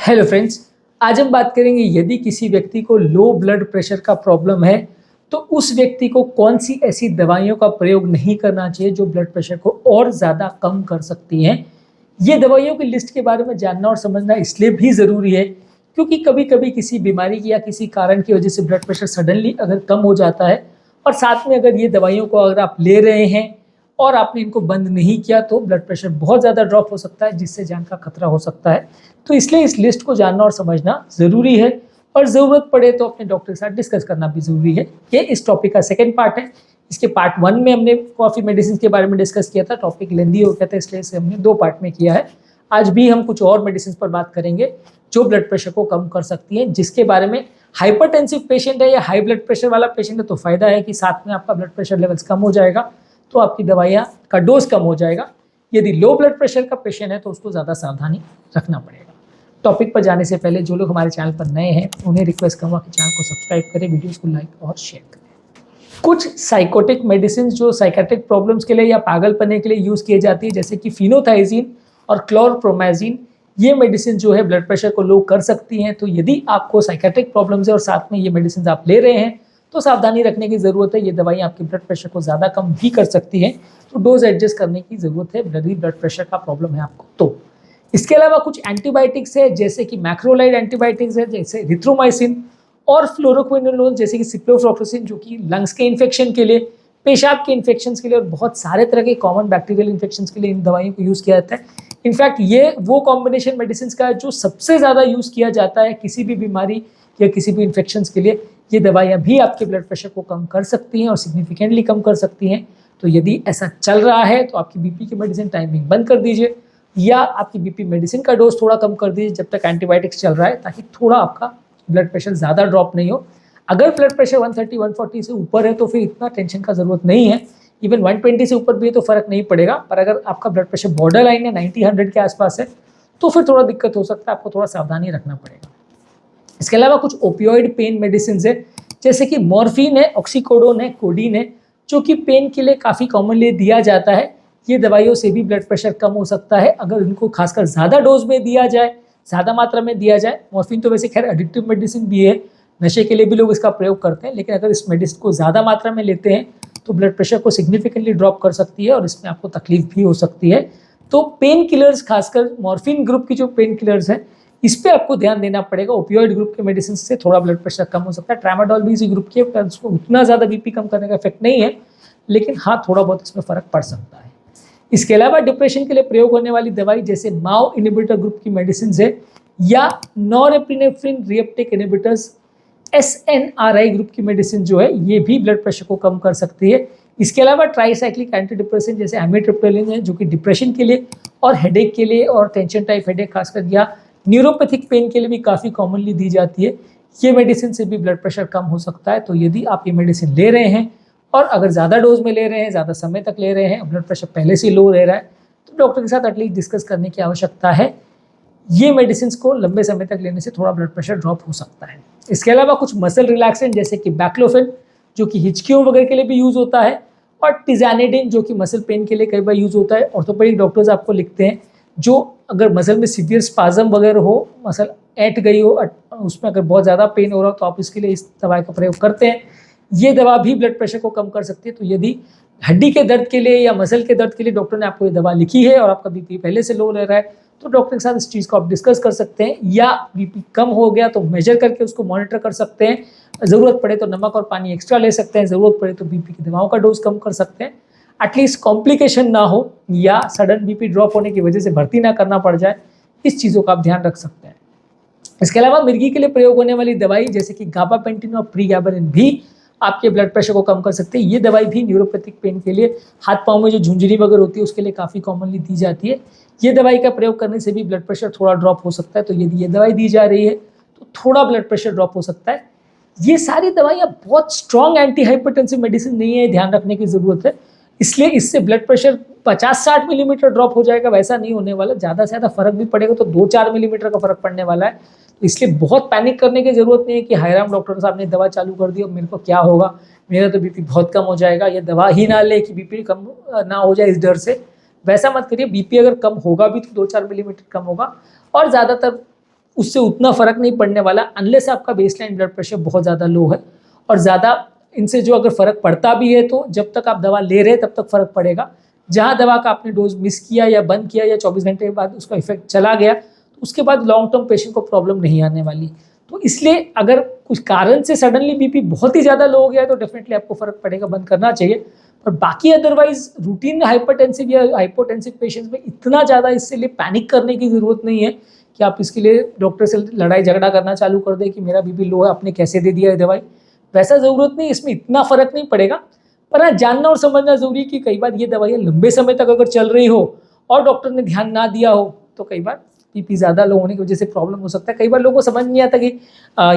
Hello friends, आज हम बात करेंगे यदि किसी व्यक्ति को लो ब्लड प्रेशर का प्रॉब्लम है तो उस व्यक्ति को कौन सी ऐसी दवाइयों का प्रयोग नहीं करना चाहिए जो ब्लड प्रेशर को और ज़्यादा कम कर सकती हैं। ये दवाइयों की लिस्ट के बारे में जानना और समझना इसलिए भी ज़रूरी है क्योंकि कभी कभी किसी बीमारी की या किसी कारण की वजह से ब्लड प्रेशर सडनली अगर कम हो जाता है और साथ में अगर ये दवाइयों को अगर आप ले रहे हैं और आपने इनको बंद नहीं किया तो ब्लड प्रेशर बहुत ज़्यादा ड्रॉप हो सकता है, जिससे जान का खतरा हो सकता है। तो इसलिए इस लिस्ट को जानना और समझना ज़रूरी है और ज़रूरत पड़े तो अपने डॉक्टर के साथ डिस्कस करना भी ज़रूरी है। ये इस टॉपिक का सेकंड पार्ट है। इसके पार्ट 1 में हमने कॉफ़ी मेडिसिन के बारे में डिस्कस किया था, टॉपिक लेंदी हो गया था इसलिए इसे हमने 2 पार्ट में किया है। आज भी हम कुछ और मेडिसिन पर बात करेंगे जो ब्लड प्रेशर को कम कर सकती हैं, जिसके बारे में हाइपरटेंसिव पेशेंट है या हाई ब्लड प्रेशर वाला पेशेंट है तो फ़ायदा है कि साथ में आपका ब्लड प्रेशर लेवल्स कम हो जाएगा, तो आपकी दवाइयाँ का डोज कम हो जाएगा। यदि लो ब्लड प्रेशर का पेशेंट है तो उसको ज़्यादा सावधानी रखना पड़ेगा। टॉपिक पर जाने से पहले जो लोग हमारे चैनल पर नए हैं उन्हें रिक्वेस्ट करूँगा कि चैनल को सब्सक्राइब करें, वीडियोस को लाइक और शेयर करें। कुछ साइकोटिक मेडिसिन जो साइकेट्रिक प्रॉब्लम्स के लिए या पागलपने के लिए यूज़ किए जाती है, जैसे कि फिनोथाइजीन और क्लोरप्रोमाजीन, ये मेडिसिन जो है ब्लड प्रेशर को लो कर सकती हैं। तो यदि आपको साइकेट्रिक प्रॉब्लम्स है और साथ में ये मेडिसिन आप ले रहे हैं तो सावधानी रखने की ज़रूरत है। ये दवाई आपके ब्लड प्रेशर को ज़्यादा कम भी कर सकती है, तो डोज एडजस्ट करने की ज़रूरत है यदि ब्लड प्रेशर का प्रॉब्लम है आपको तो। इसके अलावा कुछ एंटीबायोटिक्स है, जैसे कि मैक्रोलाइड एंटीबायोटिक्स है, जैसे रिथ्रोमाइसिन और फ्लोरोक्विनोलोल, जैसे कि सिप्रोफ्लॉक्सासिन, जो कि लंग्स के इन्फेक्शन के लिए, पेशाब के इन्फेक्शन के लिए और बहुत सारे तरह के कॉमन बैक्टीरियल इन्फेक्शन के लिए इन दवाइयों को यूज़ किया जाता है। इनफैक्ट ये वो कॉम्बिनेशन मेडिसिन का जो सबसे ज़्यादा यूज़ किया जाता है किसी भी बीमारी या किसी भी इन्फेक्शन के लिए। ये दवाइयाँ भी आपके ब्लड प्रेशर को कम कर सकती हैं और सिग्निफिकेंटली कम कर सकती हैं। तो यदि ऐसा चल रहा है तो आपकी बीपी की मेडिसिन टाइमिंग बंद कर दीजिए या आपकी बीपी मेडिसिन का डोज थोड़ा कम कर दीजिए जब तक एंटीबायोटिक्स चल रहा है, ताकि थोड़ा आपका ब्लड प्रेशर ज़्यादा ड्रॉप नहीं हो। अगर ब्लड प्रेशर 130-140 से ऊपर है तो फिर इतना टेंशन का ज़रूरत नहीं है। इवन 120 से ऊपर भी है तो फ़र्क नहीं पड़ेगा, पर अगर आपका ब्लड प्रेशर बॉर्डर लाइन है 90-100 के आसपास है तो फिर थोड़ा दिक्कत हो सकता है, आपको थोड़ा सावधानी रखना पड़ेगा। इसके अलावा कुछ ओपियोइड पेन मेडिसिन है, जैसे कि मॉर्फिन है, ऑक्सीकोडोन है, कोडीन है, जो कि पेन के लिए काफ़ी कॉमनली दिया जाता है। ये दवाइयों से भी ब्लड प्रेशर कम हो सकता है अगर इनको खासकर ज़्यादा डोज में दिया जाए, ज़्यादा मात्रा में दिया जाए। मॉर्फिन तो वैसे खैर एडिक्टिव मेडिसिन भी है, नशे के लिए भी लोग इसका प्रयोग करते हैं, लेकिन अगर इस मेडिसिन को ज़्यादा मात्रा में लेते हैं तो ब्लड प्रेशर को सिग्निफिकेंटली ड्रॉप कर सकती है और इसमें आपको तकलीफ भी हो सकती है। तो पेन किलर्स, खासकर मॉर्फिन ग्रुप की जो पेन किलर्स हैं, इस पर आपको ध्यान देना पड़ेगा। ओपियोइड ग्रुप के मेडिसिन से थोड़ा ब्लड प्रेशर कम हो सकता है। ट्रामाडोल भी इसी ग्रुप की है, उसको उतना ज़्यादा बीपी कम करने का इफेक्ट नहीं है, लेकिन हाँ थोड़ा बहुत इसमें फ़र्क पड़ सकता है। इसके अलावा डिप्रेशन के लिए प्रयोग होने वाली दवाई जैसे माओ इनिबिटर ग्रुप की मेडिसिन है या norepinephrine reuptake inhibitors, SNRI group की मेडिसिन जो है, ये भी ब्लड प्रेशर को कम कर सकती है। इसके अलावा ट्राइसाइक्लिक एंटी डिप्रेसेंट जैसे एमिट्रिप्टिलिन है, जो कि डिप्रेशन के लिए और हेडेक के लिए और टेंशन टाइप हेडेक खासकर या न्यूरोपैथिक पेन के लिए भी काफ़ी कॉमनली दी जाती है। ये मेडिसिन से भी ब्लड प्रेशर कम हो सकता है। तो यदि आप ये मेडिसिन ले रहे हैं और अगर ज़्यादा डोज में ले रहे हैं, ज़्यादा समय तक ले रहे हैं, ब्लड प्रेशर पहले से लो रह रहा है, तो डॉक्टर के साथ एटलीस्ट डिस्कस करने की आवश्यकता है। ये मेडिसिन को लंबे समय तक लेने से थोड़ा ब्लड प्रेशर ड्रॉप हो सकता है। इसके अलावा कुछ मसल रिलैक्सेंट जैसे कि बैक्लोफेन, जो कि हिचकियों वगैरह के लिए भी यूज़ होता है, और टिजानिडिन, जो कि मसल पेन के लिए कई बार यूज़ होता है। ऑर्थोपेडिक डॉक्टर्स आपको लिखते हैं जो अगर मसल में सीवियर स्पाज्म वगैरह हो, मसल ऐंठ गई हो, उसमें अगर बहुत ज़्यादा पेन हो रहा हो तो आप इसके लिए इस दवाई का प्रयोग करते हैं। ये दवा भी ब्लड प्रेशर को कम कर सकती है। तो यदि हड्डी के दर्द के लिए या मसल के दर्द के लिए डॉक्टर ने आपको ये दवा लिखी है और आपका बीपी पहले से लो रह रहा है तो डॉक्टर के साथ इस चीज़ को आप डिस्कस कर सकते हैं, या बीपी कम हो गया तो मेजर करके उसको मॉनिटर कर सकते हैं। ज़रूरत पड़े तो नमक और पानी एक्स्ट्रा ले सकते हैं, ज़रूरत पड़े तो बीपी की दवाओं का डोज कम कर सकते हैं। एटलीस्ट कॉम्प्लिकेशन ना हो या सडन बीपी ड्रॉप होने की वजह से भर्ती ना करना पड़ जाए, इस चीज़ों का आप ध्यान रख सकते हैं। इसके अलावा मिर्गी के लिए प्रयोग होने वाली दवाई जैसे कि गाबापेंटिन और प्रीगैबरिन भी आपके ब्लड प्रेशर को कम कर सकते हैं। ये दवाई भी न्यूरोपैथिक पेन के लिए, हाथ पाँव में जो झुंझुनी वगैरह होती है उसके लिए काफ़ी कॉमनली दी जाती है। ये दवाई का प्रयोग करने से भी ब्लड प्रेशर थोड़ा ड्रॉप हो सकता है। तो यदि ये दवाई दी जा रही है तो थोड़ा ब्लड प्रेशर ड्रॉप हो सकता है। ये सारी दवाइयाँ बहुत स्ट्रॉन्ग एंटी हाइपरटेंसिव मेडिसिन नहीं है, ध्यान रखने की ज़रूरत है। इसलिए इससे ब्लड प्रेशर 50-60 मिलीमीटर ड्रॉप हो जाएगा, वैसा नहीं होने वाला। ज़्यादा से ज़्यादा फर्क भी पड़ेगा तो 2-4 मिलीमीटर का फर्क पड़ने वाला है। तो इसलिए बहुत पैनिक करने की ज़रूरत नहीं है कि हायराम डॉक्टर साहब ने दवा चालू कर दी और मेरे को क्या होगा, मेरा तो बीपी बहुत कम हो जाएगा, ये दवा ही ना ले कि बीपी कम ना हो जाए इस डर से। वैसा मत करिए। बीपी अगर कम होगा भी तो 2-4 मिलीमीटर कम होगा और ज़्यादातर उससे उतना फ़र्क नहीं पड़ने वाला अनलेस आपका बेसलाइन ब्लड प्रेशर बहुत ज़्यादा लो है। और ज़्यादा इनसे जो अगर फ़र्क पड़ता भी है तो जब तक आप दवा ले रहे हैं तब तक फ़र्क पड़ेगा। जहाँ दवा का आपने डोज मिस किया या बंद किया या 24 घंटे के बाद उसका इफेक्ट चला गया तो उसके बाद लॉन्ग टर्म पेशेंट को प्रॉब्लम नहीं आने वाली। तो इसलिए अगर कुछ कारण से सडनली बीपी बहुत ही ज़्यादा लो हो गया है तो डेफिनेटली आपको फ़र्क पड़ेगा, बंद करना चाहिए। पर बाकी अदरवाइज रूटीन हाइपरटेंसिव या हाइपोटेंसिव पेशेंट्स में इतना ज़्यादा इससे लिए पैनिक करने की ज़रूरत नहीं है कि आप इसके लिए डॉक्टर से लड़ाई झगड़ा करना चालू कर दें कि मेरा बीपी लो है, आपने कैसे दे दिया है दवाई। वैसा ज़रूरत नहीं, इसमें इतना फ़र्क नहीं पड़ेगा। पर हाँ, जानना और समझना ज़रूरी है कि कई बार ये दवाइयाँ लंबे समय तक अगर चल रही हो और डॉक्टर ने ध्यान ना दिया हो तो कई बार बीपी ज़्यादा लो होने की वजह से प्रॉब्लम हो सकता है। कई बार लोगों को समझ नहीं आता कि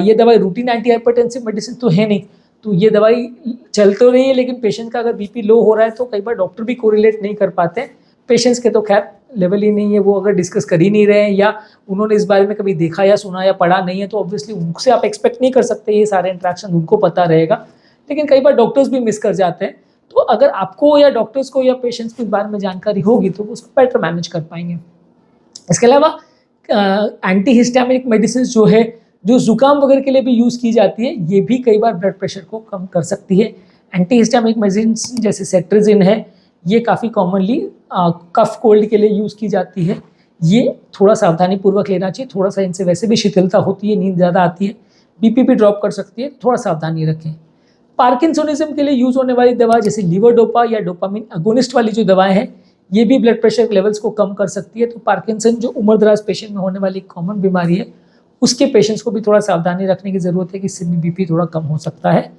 ये दवाई रूटीन एंटी हाइपरटेंसिव मेडिसिन तो है नहीं, तो ये दवाई चल तो रही है लेकिन पेशेंट का अगर बीपी लो हो रहा है तो कई बार डॉक्टर भी कोरिलेट नहीं कर पाते हैं। पेशेंट्स के तो खैर लेवल ही नहीं है, वो अगर डिस्कस कर ही नहीं रहे हैं या उन्होंने इस बारे में कभी देखा या सुना या पढ़ा नहीं है तो ऑब्वियसली उनसे आप एक्सपेक्ट नहीं कर सकते ये सारे इंट्रैक्शन उनको पता रहेगा। लेकिन कई बार डॉक्टर्स भी मिस कर जाते हैं। तो अगर आपको या डॉक्टर्स को या पेशेंट्स को इस बारे में जानकारी होगी तो वो उसको बेटर मैनेज कर पाएंगे। इसके अलावा एंटी हिस्टामिनिक मेडिसिन जो है, जो जुकाम वगैरह के लिए भी यूज़ की जाती है, ये भी कई बार ब्लड प्रेशर को कम कर सकती है। एंटी हिस्टामिनिक मेडिसिन जैसे सेट्रिजिन है, ये काफ़ी कॉमनली कफ कोल्ड के लिए यूज़ की जाती है। ये थोड़ा सावधानीपूर्वक लेना चाहिए, थोड़ा सा इनसे वैसे भी शिथिलता होती है, नींद ज़्यादा आती है, बीपी भी ड्रॉप कर सकती है, थोड़ा सावधानी रखें। पार्किंसोनिज्म के लिए यूज़ होने वाली दवा जैसे लीवोडोपा या डोपामिन अगोनिस्ट वाली जो दवाएं हैं, ये भी ब्लड प्रेशर लेवल्स को कम कर सकती है। तो पार्किंसन जो उम्रदराज पेशेंट में होने वाली कॉमन बीमारी है, उसके पेशेंट्स को भी थोड़ा सावधानी रखने की ज़रूरत है कि इससे भी बीपी थोड़ा कम हो सकता है।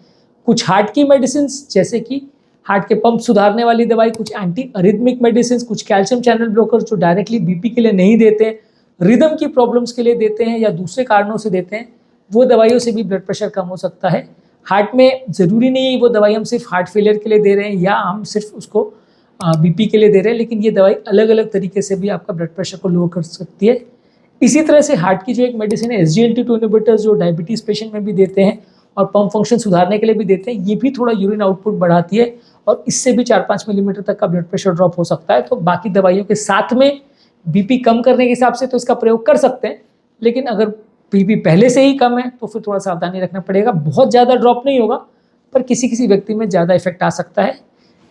कुछ हार्ट की मेडिसिन जैसे कि हार्ट के पंप सुधारने वाली दवाई, कुछ एंटी अरिथमिक मेडिसिन, कुछ कैल्शियम चैनल ब्लॉकर्स जो डायरेक्टली बीपी के लिए नहीं देते हैं, रिदम की प्रॉब्लम्स के लिए देते हैं या दूसरे कारणों से देते हैं, वो दवाइयों से भी ब्लड प्रेशर कम हो सकता है। हार्ट में ज़रूरी नहीं है वो दवाई हम सिर्फ हार्ट फेलियर के लिए दे रहे हैं या हम सिर्फ उसको बीपी के लिए दे रहे हैं, लेकिन ये दवाई अलग अलग तरीके से भी आपका ब्लड प्रेशर को लो कर सकती है। इसी तरह से हार्ट की जो एक मेडिसिन है SGLT2 इनहिबिटर्स जो डायबिटीज़ पेशेंट में भी देते हैं और पंप फंक्शन सुधारने के लिए भी देते हैं, ये भी थोड़ा यूरिन आउटपुट बढ़ाती है और इससे भी 4-5 मिलीमीटर तक का ब्लड प्रेशर ड्रॉप हो सकता है। तो बाकी दवाइयों के साथ में बीपी कम करने के हिसाब से तो इसका प्रयोग कर सकते हैं, लेकिन अगर बीपी पहले से ही कम है तो फिर थोड़ा सावधानी रखना पड़ेगा। बहुत ज़्यादा ड्रॉप नहीं होगा पर किसी किसी व्यक्ति में ज़्यादा इफेक्ट आ सकता है।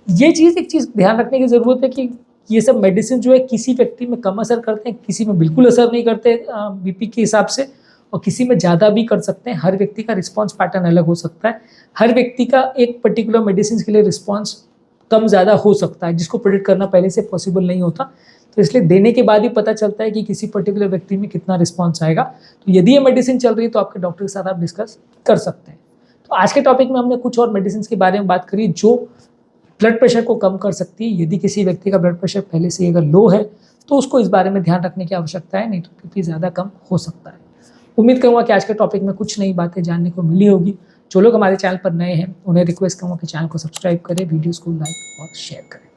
ये चीज़ एक चीज़ ध्यान रखने की ज़रूरत है कि ये सब मेडिसिन जो है किसी व्यक्ति में कम असर करते हैं, किसी में बिल्कुल असर नहीं करते बीपी के हिसाब से, और किसी में ज़्यादा भी कर सकते हैं। हर व्यक्ति का रिस्पॉन्स पैटर्न अलग हो सकता है, हर व्यक्ति का एक पर्टिकुलर मेडिसिन के लिए रिस्पॉन्स कम ज़्यादा हो सकता है, जिसको प्रेडिक्ट करना पहले से पॉसिबल नहीं होता। तो इसलिए देने के बाद ही पता चलता है कि किसी पर्टिकुलर व्यक्ति में कितना रिस्पॉन्स आएगा। तो यदि ये मेडिसिन चल रही है तो आपके डॉक्टर के साथ आप डिस्कस कर सकते हैं। तो आज के टॉपिक में हमने कुछ और मेडिसिन के बारे में बात करी जो ब्लड प्रेशर को कम कर सकती है। यदि किसी व्यक्ति का ब्लड प्रेशर पहले से अगर लो है तो उसको इस बारे में ध्यान रखने की आवश्यकता है, नहीं तो बीपी ज़्यादा कम हो सकता है। उम्मीद करूँगा कि आज के टॉपिक में कुछ नई बातें जानने को मिली होगी। जो लोग हमारे चैनल पर नए हैं उन्हें रिक्वेस्ट करूँगा कि चैनल को सब्सक्राइब करें, वीडियोज़ को लाइक और शेयर करें।